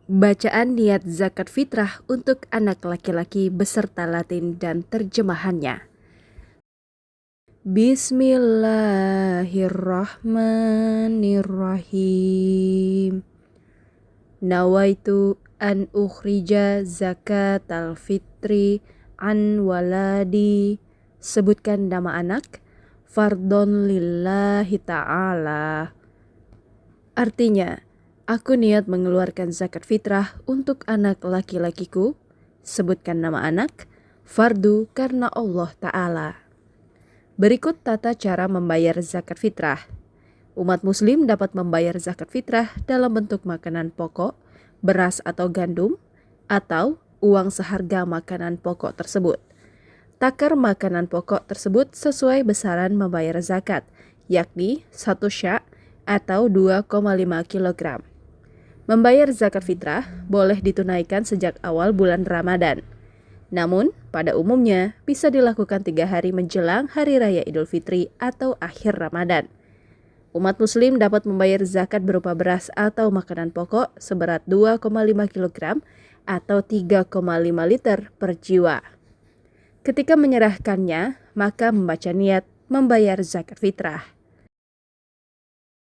Bacaan niat zakat fitrah untuk anak laki-laki beserta latin dan terjemahannya. Bismillahirrahmanirrahim. Nawaitu an ukhrija zakat al-fitri an waladi. Sebutkan nama anak. Fardon lillahi ta'ala. Artinya, aku niat mengeluarkan zakat fitrah untuk anak laki-lakiku. Sebutkan nama anak. Fardu karena Allah Ta'ala. Berikut tata cara membayar zakat fitrah. Umat muslim dapat membayar zakat fitrah dalam bentuk makanan pokok, beras atau gandum, atau uang seharga makanan pokok tersebut. Takar makanan pokok tersebut sesuai besaran membayar zakat, yakni 1 sya' atau 2,5 kg. Membayar zakat fitrah boleh ditunaikan sejak awal bulan Ramadan. Namun, pada umumnya bisa dilakukan 3 hari menjelang Hari Raya Idul Fitri atau akhir Ramadan. Umat muslim dapat membayar zakat berupa beras atau makanan pokok seberat 2,5 kg atau 3,5 liter per jiwa. Ketika menyerahkannya, maka membaca niat membayar zakat fitrah.